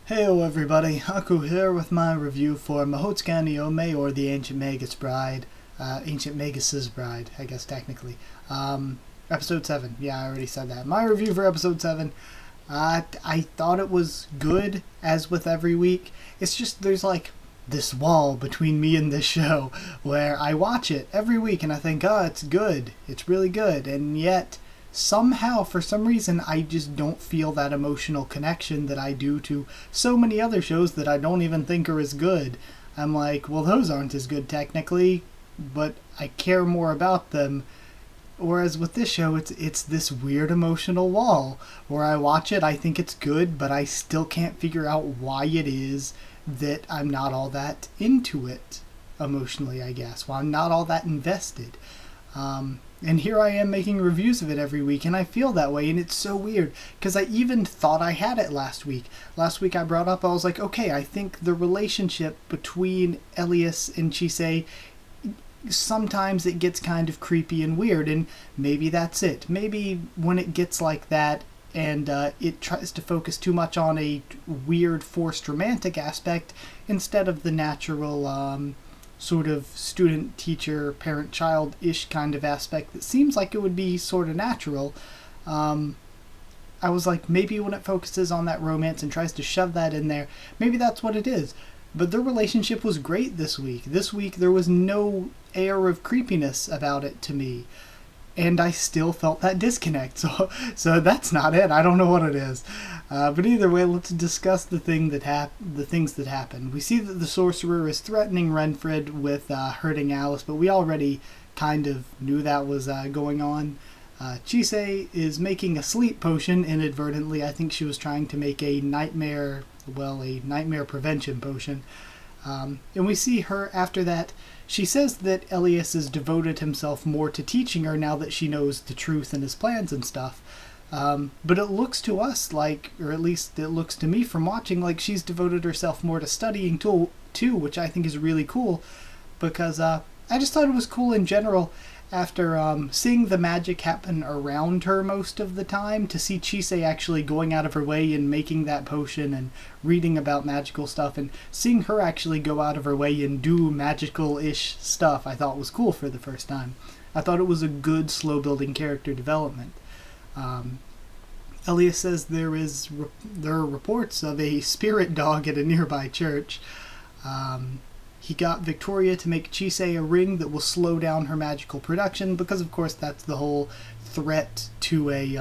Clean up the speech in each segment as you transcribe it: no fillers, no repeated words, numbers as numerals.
Heyo everybody, Haku here with my review for Mahotsuka no Yome, or the Ancient Magus Bride. Ancient Magus's Bride, I guess technically. Episode 7, yeah, I already said that. My review for episode 7, I thought it was good, as with every week. It's just, there's like this wall between me and this show, where I watch it every week and I think, oh, it's good, it's really good, and yet somehow, for some reason, I just don't feel that emotional connection that I do to so many other shows that I don't even think are as good. I'm like, well, those aren't as good technically, but I care more about them. Whereas with this show, it's this weird emotional wall where I watch it, I think it's good, but I still can't figure out why it is that I'm not all that into it emotionally, I guess. Well, I'm not all that invested. And here I am making reviews of it every week, and I feel that way, and it's so weird, because I even thought I had it last week. Last week I brought up, I was like, okay, I think the relationship between Elias and Chise, sometimes it gets kind of creepy and weird, and maybe that's it. Maybe when it gets like that, and it tries to focus too much on a weird forced romantic aspect, instead of the natural, sort of student, teacher, parent, child-ish kind of aspect that seems like it would be sort of natural. I was like, maybe when it focuses on that romance and tries to shove that in there, maybe that's what it is. But their relationship was great this week. This week there was no air of creepiness about it to me. And I still felt that disconnect, so that's not it. I don't know what it is, but either way, let's discuss the things that happen. We see that the sorcerer is threatening Renfred with hurting Alice, but we already kind of knew that was going on. Chise is making a sleep potion inadvertently. I think she was trying to make a nightmare prevention potion. And we see her after that. She says that Elias has devoted himself more to teaching her now that she knows the truth and his plans and stuff. But it looks to us like, or at least it looks to me from watching, like she's devoted herself more to studying too, which I think is really cool, because I just thought it was cool in general after seeing the magic happen around her most of the time, to see Chise actually going out of her way and making that potion and reading about magical stuff, and seeing her actually go out of her way and do magical-ish stuff, I thought was cool for the first time. I thought it was a good slow-building character development. Elias says there are reports of a spirit dog at a nearby church. He got Victoria to make Chise a ring that will slow down her magical production, because of course that's the whole threat to a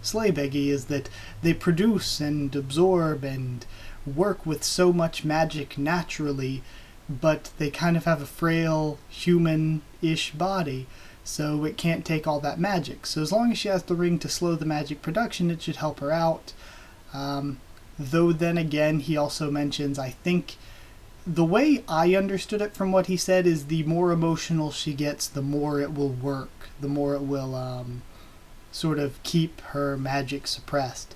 Sleighbeggy, is that they produce and absorb and work with so much magic naturally, but they kind of have a frail human-ish body, so it can't take all that magic. So as long as she has the ring to slow the magic production, it should help her out. Though then again, he also mentions, I think, the way I understood it from what he said is the more emotional she gets, the more it will work, the more it will sort of keep her magic suppressed.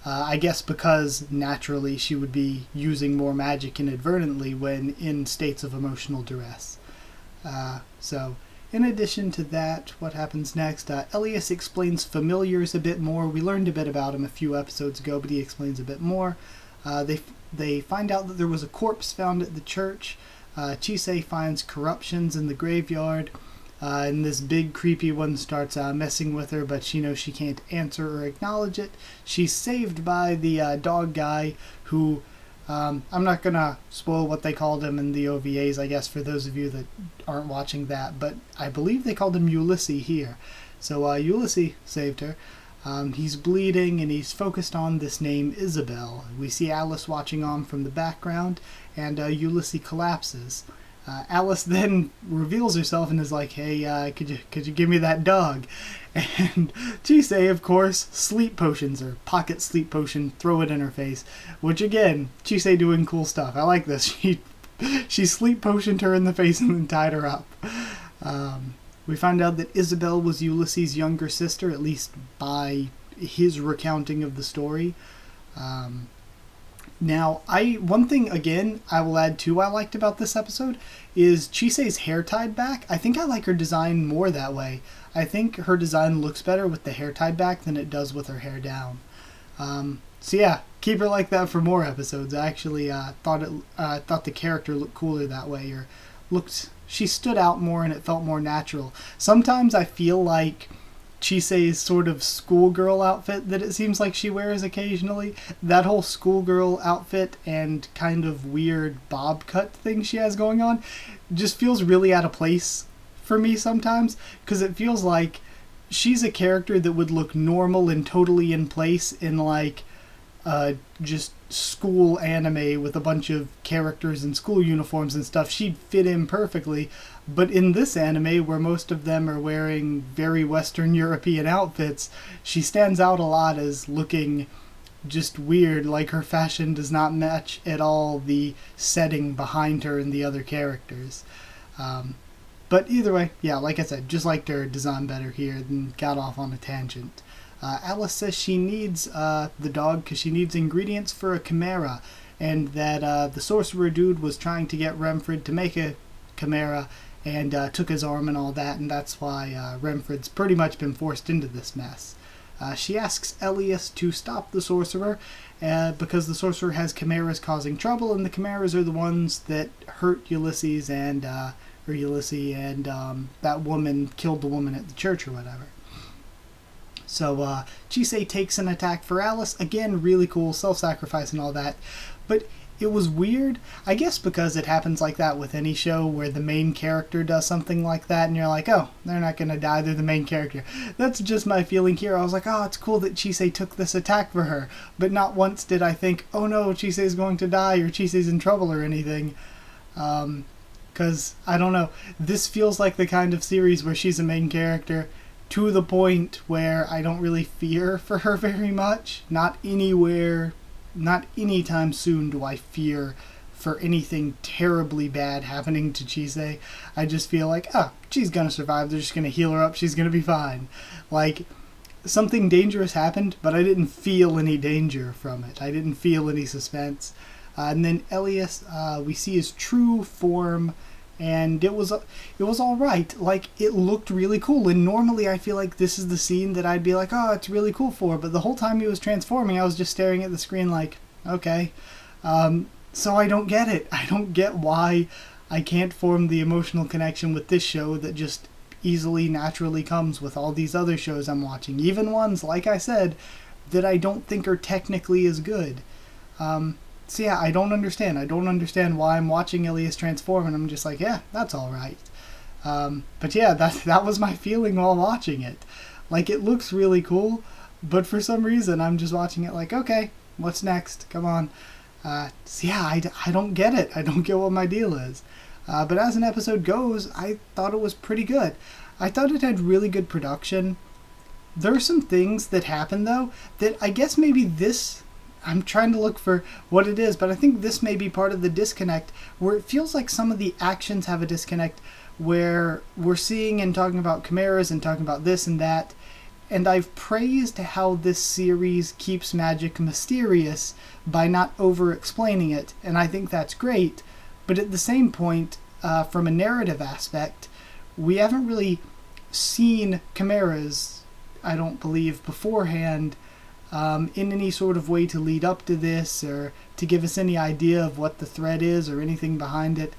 I guess because naturally she would be using more magic inadvertently when in states of emotional duress. So in addition to that, what happens next? Elias explains familiars a bit more. We learned a bit about him a few episodes ago, but he explains a bit more. They find out that there was a corpse found at the church. Chise finds corruptions in the graveyard, and this big creepy one starts messing with her, but she knows she can't answer or acknowledge it. She's saved by the dog guy who, I'm not going to spoil what they called him in the OVAs, I guess, for those of you that aren't watching that, but I believe they called him Ulysses here. So Ulysses saved her. He's bleeding, and he's focused on this name, Isabel. We see Alice watching on from the background, and Ulysses collapses. Alice then reveals herself and is like, hey, could you give me that dog? And Chise, of course, sleep potions, or pocket sleep potion, throw it in her face. Which, again, Chise doing cool stuff. I like this. She sleep potioned her in the face and then tied her up. We find out that Isabel was Ulysses' younger sister, at least by his recounting of the story. Now, one thing, again, I will add too I liked about this episode is Chise's hair tied back. I think I like her design more that way. I think her design looks better with the hair tied back than it does with her hair down. So yeah, keep her like that for more episodes. I actually thought the character looked cooler that way, or she stood out more and it felt more natural. Sometimes I feel like Chisei's sort of schoolgirl outfit that it seems like she wears occasionally, that whole schoolgirl outfit and kind of weird bob cut thing she has going on, just feels really out of place for me sometimes, because it feels like she's a character that would look normal and totally in place in like just school anime with a bunch of characters in school uniforms and stuff. She'd fit in perfectly. But in this anime, where most of them are wearing very Western European outfits, she stands out a lot as looking just weird, like her fashion does not match at all the setting behind her and the other characters. But either way, yeah, like I said, just liked her design better here and got off on a tangent. Alice says she needs the dog because she needs ingredients for a chimera, and that the sorcerer dude was trying to get Remfred to make a chimera and took his arm and all that, and that's why Remfred's pretty much been forced into this mess. She asks Elias to stop the sorcerer because the sorcerer has chimeras causing trouble, and the chimeras are the ones that hurt Ulysses and that woman killed the woman at the church or whatever. So Chisei takes an attack for Alice. Again, really cool, self-sacrifice and all that. But it was weird, I guess because it happens like that with any show where the main character does something like that and you're like, oh, they're not going to die, they're the main character. That's just my feeling here. I was like, oh, it's cool that Chisei took this attack for her. But not once did I think, oh no, Chisei's going to die or Chisei's in trouble or anything. Because, I don't know, this feels like the kind of series where she's a main character to the point where I don't really fear for her very much. Not anytime soon do I fear for anything terribly bad happening to Chisei. I just feel like, oh, she's gonna survive, they're just gonna heal her up, she's gonna be fine. Like, something dangerous happened, but I didn't feel any danger from it. I didn't feel any suspense. And then Elias, we see his true form, and it was all right. Like, it looked really cool, and normally I feel like this is the scene that I'd be like, oh, it's really cool for, but the whole time he was transforming, I was just staring at the screen like, okay. So I don't get it. I don't get why I can't form the emotional connection with this show that just easily, naturally comes with all these other shows I'm watching, even ones, like I said, that I don't think are technically as good. So yeah, I don't understand. I don't understand why I'm watching Elias transform and I'm just like, yeah, that's alright. But yeah, that was my feeling while watching it. Like, it looks really cool, but for some reason I'm just watching it like, okay, what's next? Come on. So yeah, I don't get it. I don't get what my deal is. But as an episode goes, I thought it was pretty good. I thought it had really good production. There are some things that happen, though, that I guess maybe this... I'm trying to look for what it is, but I think this may be part of the disconnect, where it feels like some of the actions have a disconnect, where we're seeing and talking about chimeras and talking about this and that, and I've praised how this series keeps magic mysterious by not over-explaining it, and I think that's great, but at the same point, from a narrative aspect, we haven't really seen chimeras, I don't believe, beforehand, in any sort of way to lead up to this or to give us any idea of what the threat is or anything behind it.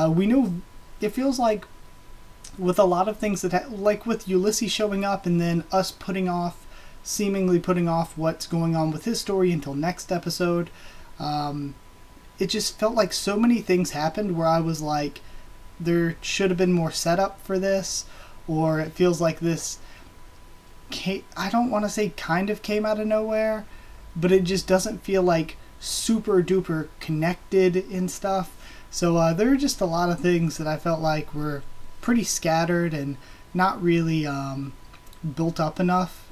We know, it feels like with a lot of things like with Ulysses showing up and then us seemingly putting off what's going on with his story until next episode, it just felt like so many things happened where I was like, there should have been more setup for this, or it feels like this I don't want to say kind of came out of nowhere, but it just doesn't feel like super duper connected and stuff. So there are just a lot of things that I felt like were pretty scattered and not really built up enough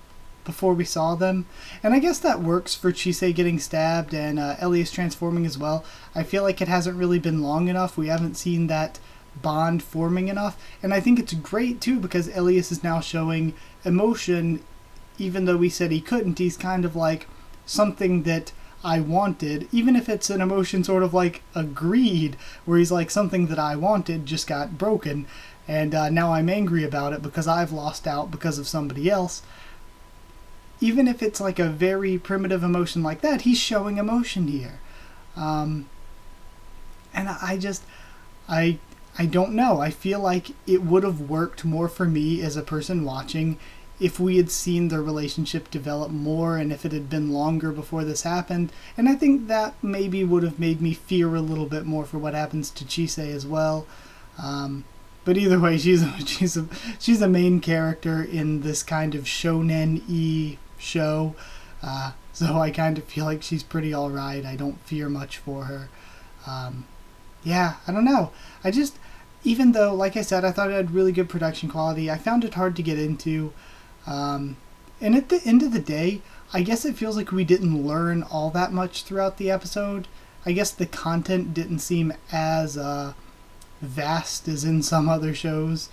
before we saw them. And I guess that works for Chisei getting stabbed and Elias transforming as well. I feel like it hasn't really been long enough. We haven't seen that bond forming enough, and I think it's great too because Elias is now showing emotion, even though we said he couldn't. He's kind of like something that I wanted, even if it's an emotion sort of like a greed, where he's like, something that I wanted just got broken, and now I'm angry about it because I've lost out because of somebody else. even if it's like a very primitive emotion like that, he's showing emotion here. And I don't know. I feel like it would have worked more for me as a person watching if we had seen their relationship develop more and if it had been longer before this happened. And I think that maybe would have made me fear a little bit more for what happens to Chise as well. But either way, she's a main character in this kind of shonen-y show. So I kind of feel like she's pretty alright. I don't fear much for her. Yeah, I don't know. Even though, like I said, I thought it had really good production quality, I found it hard to get into. And at the end of the day, I guess it feels like we didn't learn all that much throughout the episode. I guess the content didn't seem as vast as in some other shows.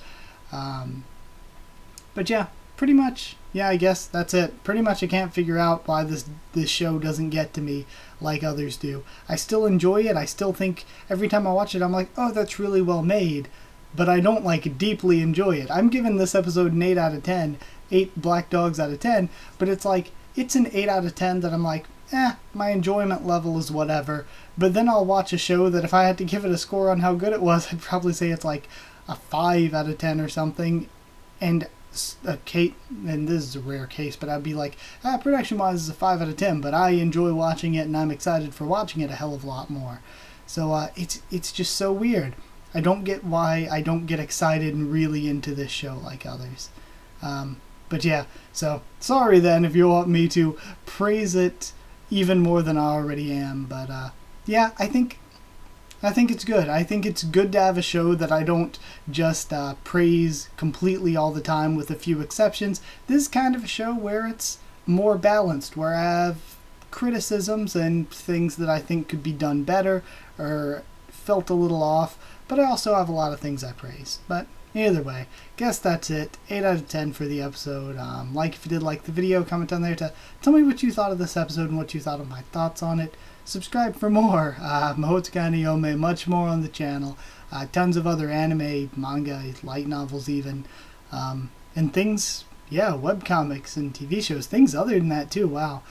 But yeah, pretty much, yeah, I guess that's it. Pretty much I can't figure out why this show doesn't get to me like others do. I still enjoy it. I still think every time I watch it, I'm like, oh, that's really well made. But I don't like deeply enjoy it. I'm giving this episode an 8 out of 10, 8 black dogs out of 10, but it's like, it's an 8 out of 10 that I'm like, my enjoyment level is whatever. But then I'll watch a show that if I had to give it a score on how good it was, I'd probably say it's like a 5 out of 10 or something. And and this is a rare case, but I'd be like, production-wise is a 5 out of 10, but I enjoy watching it and I'm excited for watching it a hell of a lot more. So it's just so weird. I don't get why I don't get excited and really into this show like others. But yeah, so sorry then if you want me to praise it even more than I already am. But yeah, I think it's good. I think it's good to have a show that I don't just praise completely all the time with a few exceptions. This is kind of a show where it's more balanced, where I have criticisms and things that I think could be done better or felt a little off, but I also have a lot of things I praise. But either way, guess that's it. 8 out of 10 for the episode. Like if you did like the video, comment down there to tell me what you thought of this episode and what you thought of my thoughts on it. Subscribe for more Mahotsukai no Yome, much more on the channel. Tons of other anime, manga, light novels even. And things, yeah, webcomics and TV shows. Things other than that too, wow.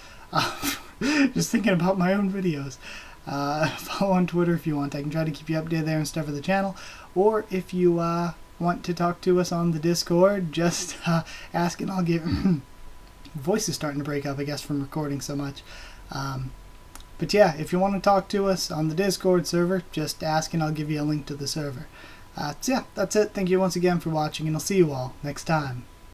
Just thinking about my own videos. Follow on Twitter if you want. I can try to keep you updated there and stuff for the channel. Or if you want to talk to us on the Discord, just ask and I'll give... voice is starting to break up, I guess, from recording so much. But yeah, if you want to talk to us on the Discord server, just ask and I'll give you a link to the server. So yeah, that's it. Thank you once again for watching, and I'll see you all next time.